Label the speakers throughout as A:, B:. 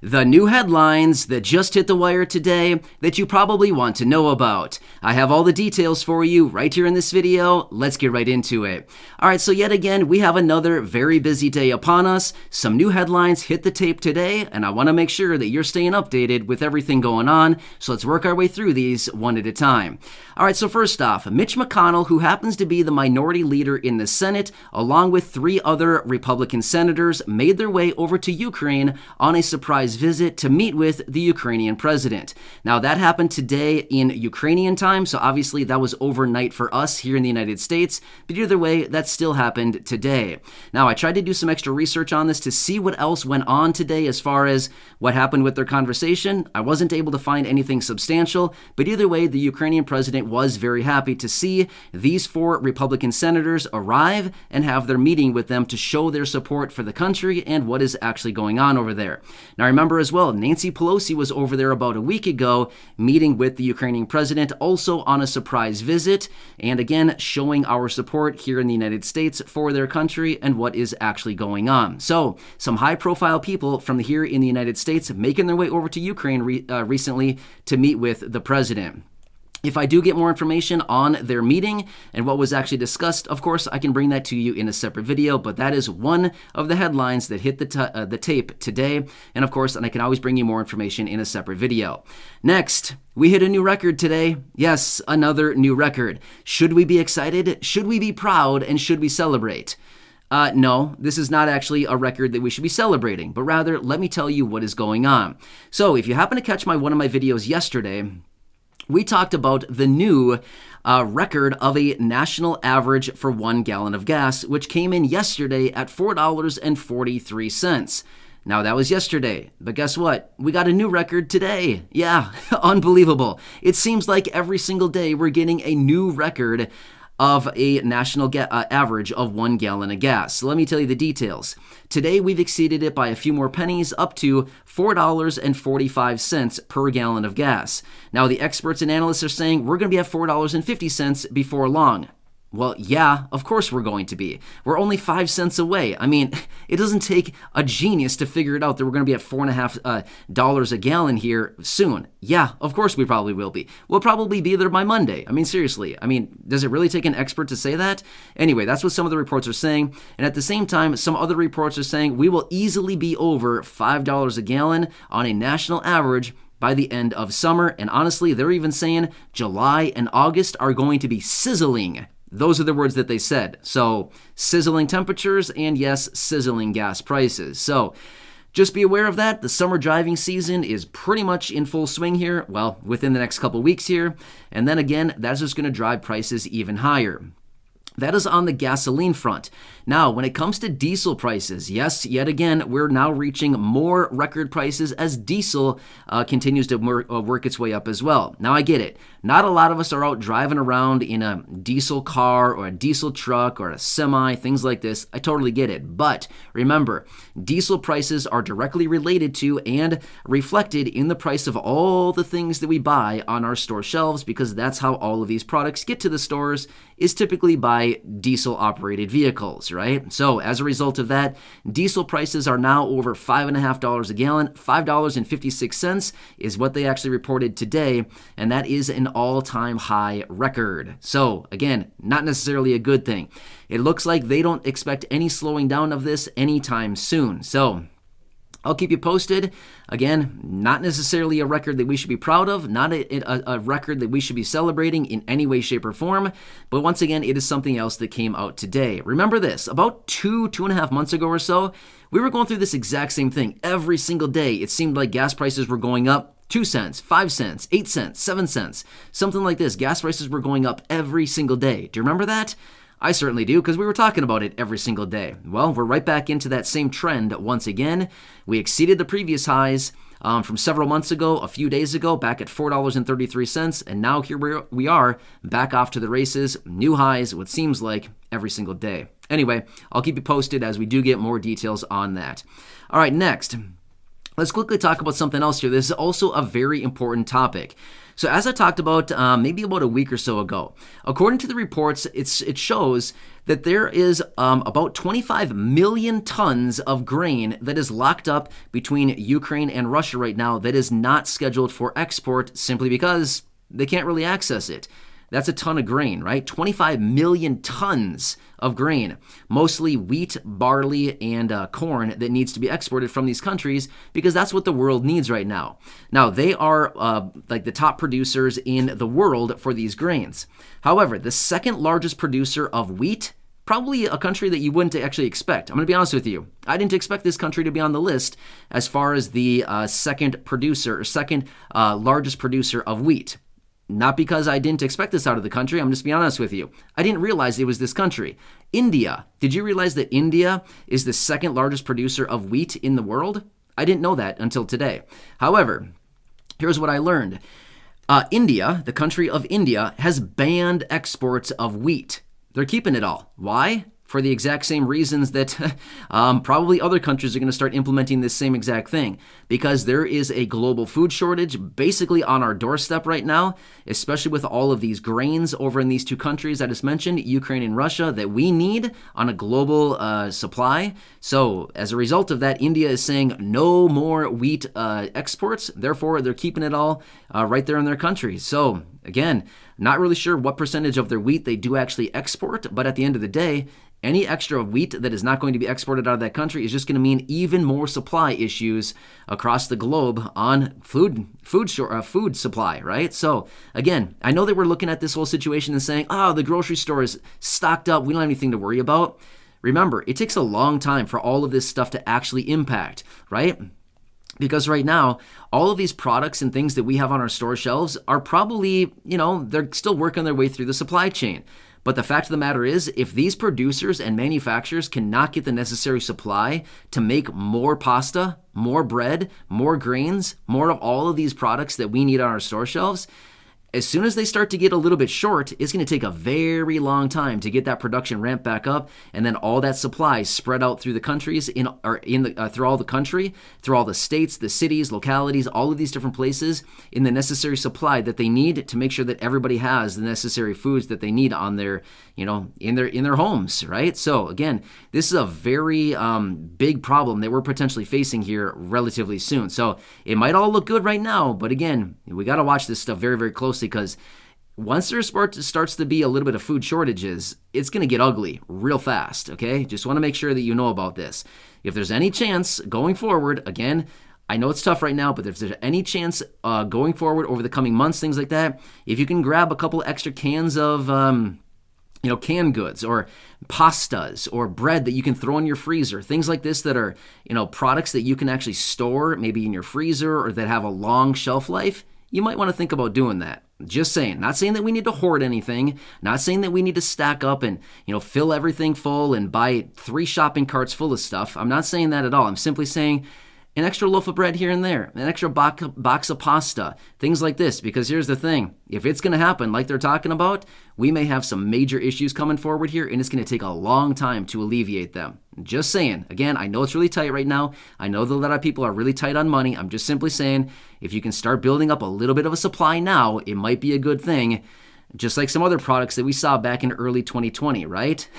A: The new headlines that just hit the wire today that you probably want to know about. I have all the details for you right here in this video. Let's get right into it. All right, so yet again, we have another very busy day upon us. Some new headlines hit the tape today, and I want to make sure that you're staying updated with everything going on. So let's work our way through these one at a time. All right, so first off, Mitch McConnell, who happens to be the minority leader in the Senate, along with 3 other Republican senators, made their way over to Ukraine on a surprise visit to meet with the Ukrainian president. Now, that happened today in Ukrainian time, so obviously that was overnight for us here in the United States, but either way, that still happened today. Now, I tried to do some extra research on this to see what else went on today as far as what happened with their conversation. I wasn't able to find anything substantial, but either way, the Ukrainian president was very happy to see these 4 Republican senators arrive and have their meeting with them to show their support for the country and what is actually going on over there. Now, remember as well, Nancy Pelosi was over there about a week ago meeting with the Ukrainian president, also on a surprise visit, and again, showing our support here in the United States for their country and what is actually going on. So, some high-profile people from here in the United States making their way over to Ukraine recently to meet with the president. If I do get more information on their meeting and what was actually discussed, of course, I can bring that to you in a separate video, but that is one of the headlines that hit the tape today, and of course, I can always bring you more information in a separate video. Next, we hit a new record today. Yes, another new record. Should we be excited? Should we be proud? And should we celebrate? No, this is not actually a record that we should be celebrating, but rather, let me tell you what is going on. So, if you happen to catch one of my videos yesterday, we talked about the new record of a national average for 1 gallon of gas, which came in yesterday at $4.43. Now, that was yesterday, but guess what? We got a new record today. Yeah, unbelievable. It seems like every single day we're getting a new record of a national average of 1 gallon of gas. So let me tell you the details. Today, we've exceeded it by a few more pennies, up to $4.45 per gallon of gas. Now, the experts and analysts are saying we're going to be at $4.50 before long. Well, yeah, of course we're going to be. We're only 5 cents away. I mean, it doesn't take a genius to figure it out that we're going to be at $4.50 a gallon here soon. Yeah, of course we probably will be. We'll probably be there by Monday. I mean, seriously. I mean, does it really take an expert to say that? Anyway, that's what some of the reports are saying. And at the same time, some other reports are saying we will easily be over $5 a gallon on a national average by the end of summer. And honestly, they're even saying July and August are going to be sizzling. Those are the words that they said. So, sizzling temperatures and yes, sizzling gas prices. So, just be aware of that. The summer driving season is pretty much in full swing here. Well, within the next couple weeks here. And then again, that's just going to drive prices even higher. That is on the gasoline front. Now, when it comes to diesel prices, yes, yet again, we're now reaching more record prices as diesel continues to work its way up as well. Now, I get it. Not a lot of us are out driving around in a diesel car or a diesel truck or a semi, things like this. I totally get it. But remember, diesel prices are directly related to and reflected in the price of all the things that we buy on our store shelves, because that's how all of these products get to the stores, is typically by diesel-operated vehicles, right? So as a result of that, diesel prices are now over $5.50 a gallon. $5.56 is what they actually reported today, and that is an all-time high record. So again, not necessarily a good thing. It looks like they don't expect any slowing down of this anytime soon. So I'll keep you posted. Again, not necessarily a record that we should be proud of, not a record that we should be celebrating in any way, shape, or form, but once again, it is something else that came out today. Remember this, about 2.5 months ago or so, we were going through this exact same thing. Every single day, it seemed like gas prices were going up 2 cents, 5 cents, 8 cents, 7 cents, something like this. Gas prices were going up every single day. Do you remember that? I certainly do, because we were talking about it every single day. Well, we're right back into that same trend once again. We exceeded the previous highs from several months ago, a few days ago, back at $4.33, and now here we are, back off to the races, new highs, what seems like every single day. Anyway, I'll keep you posted as we do get more details on that. All right, next. Let's quickly talk about something else here. This is also a very important topic. So as I talked about maybe about a week or so ago, according to the reports, it shows that there is about 25 million tons of grain that is locked up between Ukraine and Russia right now that is not scheduled for export simply because they can't really access it. That's a ton of grain, right? 25 million tons of grain, mostly wheat, barley, and corn that needs to be exported from these countries because that's what the world needs right now. Now, they are like the top producers in the world for these grains. However, the second largest producer of wheat, probably a country that you wouldn't actually expect. I'm going to be honest with you. I didn't expect this country to be on the list as far as the second largest producer of wheat. Not because I didn't expect this out of the country. I'm just being honest with you. I didn't realize it was this country. India. Did you realize that India is the second largest producer of wheat in the world? I didn't know that until today. However, here's what I learned. India, the country of India, has banned exports of wheat. They're keeping it all. Why? For the exact same reasons that probably other countries are going to start implementing this same exact thing. Because there is a global food shortage basically on our doorstep right now, especially with all of these grains over in these two countries I just mentioned, Ukraine and Russia, that we need on a global supply. So as a result of that, India is saying no more wheat exports. Therefore, they're keeping it all right there in their country. So again, not really sure what percentage of their wheat they do actually export, but at the end of the day, any extra wheat that is not going to be exported out of that country is just going to mean even more supply issues across the globe on food supply, right? So again, I know that we're looking at this whole situation and saying, oh, the grocery store is stocked up. We don't have anything to worry about. Remember, it takes a long time for all of this stuff to actually impact, right? Because right now, all of these products and things that we have on our store shelves are probably, they're still working their way through the supply chain. But the fact of the matter is, if these producers and manufacturers cannot get the necessary supply to make more pasta, more bread, more grains, more of all of these products that we need on our store shelves, as soon as they start to get a little bit short, it's going to take a very long time to get that production ramped back up, and then all that supply spread out through the countries, through all the country, through all the states, the cities, localities, all of these different places, in the necessary supply that they need to make sure that everybody has the necessary foods that they need on their, in their homes, right? So again, this is a very big problem that we're potentially facing here relatively soon. So it might all look good right now, but again, we got to watch this stuff very, very closely. Because once there starts to be a little bit of food shortages, it's going to get ugly real fast, okay? Just want to make sure that you know about this. If there's any chance going forward, again, I know it's tough right now, but if there's any chance going forward over the coming months, things like that, if you can grab a couple extra cans of canned goods or pastas or bread that you can throw in your freezer, things like this that are, products that you can actually store maybe in your freezer or that have a long shelf life, you might want to think about doing that. Just saying. Not saying that we need to hoard anything. Not saying that we need to stack up and, fill everything full and buy 3 shopping carts full of stuff. I'm not saying that at all. I'm simply saying an extra loaf of bread here and there, an extra box of pasta, things like this. Because here's the thing. If it's going to happen like they're talking about, we may have some major issues coming forward here, and it's going to take a long time to alleviate them. Just saying. Again, I know it's really tight right now. I know that a lot of people are really tight on money. I'm just simply saying, if you can start building up a little bit of a supply now, it might be a good thing. Just like some other products that we saw back in early 2020, right?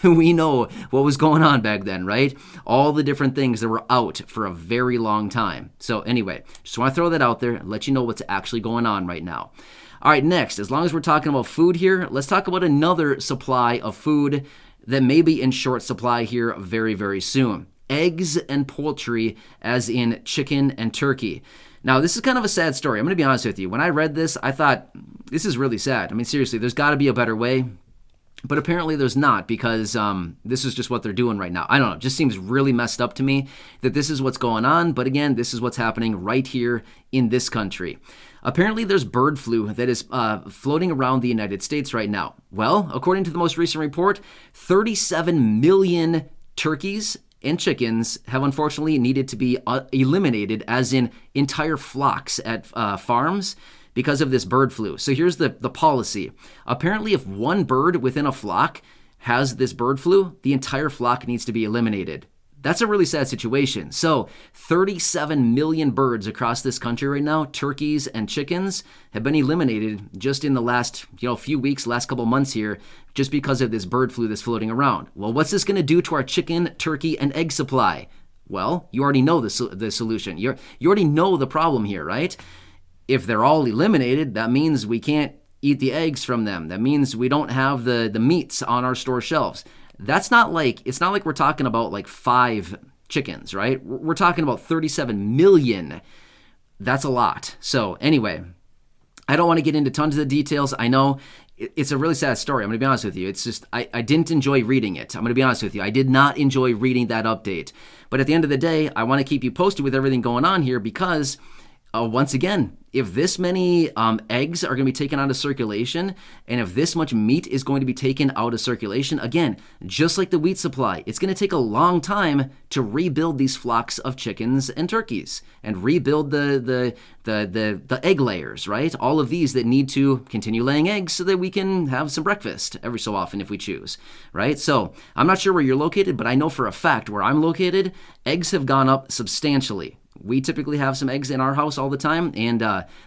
A: We know what was going on back then, right? All the different things that were out for a very long time. So anyway, just want to throw that out there and let you know what's actually going on right now. All right, next, as long as we're talking about food here, let's talk about another supply of food that may be in short supply here very, very soon. Eggs and poultry, as in chicken and turkey. Now, this is kind of a sad story. I'm going to be honest with you. When I read this, I thought, this is really sad. I mean, seriously, there's got to be a better way. But apparently there's not, because this is just what they're doing right now. I don't know. It just seems really messed up to me that this is what's going on. But again, this is what's happening right here in this country. Apparently there's bird flu that is floating around the United States right now. Well, according to the most recent report, 37 million turkeys and chickens have unfortunately needed to be eliminated, as in entire flocks at farms, because of this bird flu. So here's the policy. Apparently, if one bird within a flock has this bird flu, the entire flock needs to be eliminated. That's a really sad situation. So 37 million birds across this country right now, turkeys and chickens, have been eliminated just in the last few weeks, last couple months here, just because of this bird flu that's floating around. Well, what's this going to do to our chicken, turkey, and egg supply? Well, you already know the solution. You already know the problem here, right? If they're all eliminated, that means we can't eat the eggs from them. That means we don't have the meats on our store shelves. It's not like we're talking about like 5 chickens, right? We're talking about 37 million. That's a lot. So anyway, I don't want to get into tons of the details. I know it's a really sad story. I'm going to be honest with you. It's just, I didn't enjoy reading it. I'm going to be honest with you. I did not enjoy reading that update. But at the end of the day, I want to keep you posted with everything going on here because once again, if this many eggs are going to be taken out of circulation, and if this much meat is going to be taken out of circulation, again, just like the wheat supply, it's going to take a long time to rebuild these flocks of chickens and turkeys and rebuild the egg layers, right? All of these that need to continue laying eggs so that we can have some breakfast every so often if we choose, right? So I'm not sure where you're located, but I know for a fact where I'm located, eggs have gone up substantially. We typically have some eggs in our house all the time, and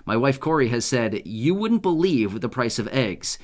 A: my wife Corey has said, you wouldn't believe the price of eggs.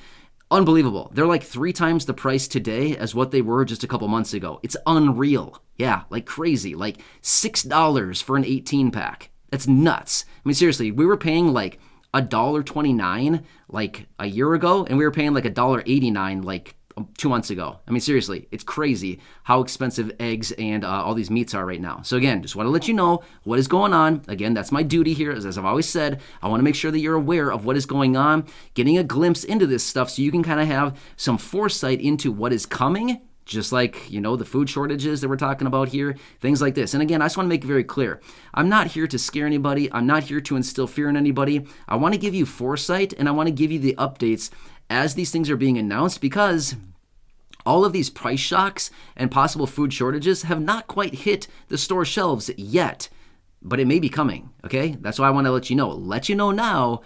A: Unbelievable. They're like 3 times the price today as what they were just a couple months ago. It's unreal. Yeah, like crazy. Like $6 for an 18-pack. That's nuts. I mean, seriously, we were paying like $1.29 like a year ago, and we were paying like $1.89 like 2 months ago. I mean, seriously, it's crazy how expensive eggs and all these meats are right now. So again, just want to let you know what is going on. Again, that's my duty here. As I've always said, I want to make sure that you're aware of what is going on, getting a glimpse into this stuff so you can kind of have some foresight into what is coming, just like, the food shortages that we're talking about here, things like this. And again, I just want to make it very clear. I'm not here to scare anybody. I'm not here to instill fear in anybody. I want to give you foresight, and I want to give you the updates as these things are being announced, because all of these price shocks and possible food shortages have not quite hit the store shelves yet, but it may be coming, okay? That's why I want to let you know now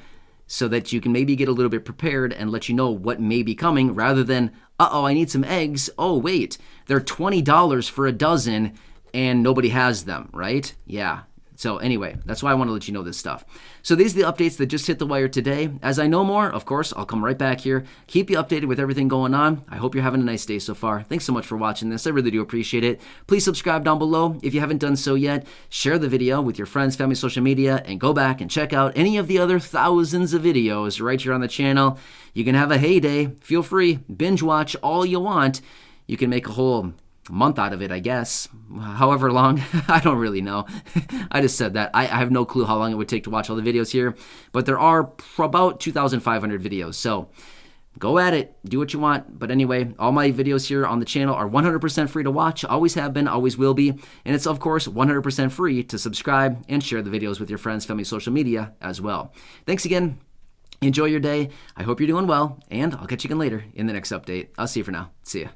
A: so that you can maybe get a little bit prepared and let you know what may be coming rather than, I need some eggs. Oh, wait, they're $20 for a dozen and nobody has them, right? Yeah. So anyway, that's why I want to let you know this stuff. So these are the updates that just hit the wire today. As I know more, of course, I'll come right back here, keep you updated with everything going on. I hope you're having a nice day so far. Thanks so much for watching this. I really do appreciate it. Please subscribe down below if you haven't done so yet. Share the video with your friends, family, social media, and go back and check out any of the other thousands of videos right here on the channel. You can have a heyday. Feel free. Binge watch all you want. You can make a whole month out of it, I guess. However long, I don't really know. I just said that. I have no clue how long it would take to watch all the videos here, but there are about 2,500 videos, so go at it. Do what you want. But anyway, all my videos here on the channel are 100% free to watch, always have been, always will be, and it's of course 100% free to subscribe and share the videos with your friends, family, social media as well. Thanks again. Enjoy your day. I hope you're doing well, and I'll catch you again later in the next update. I'll see you for now. See ya.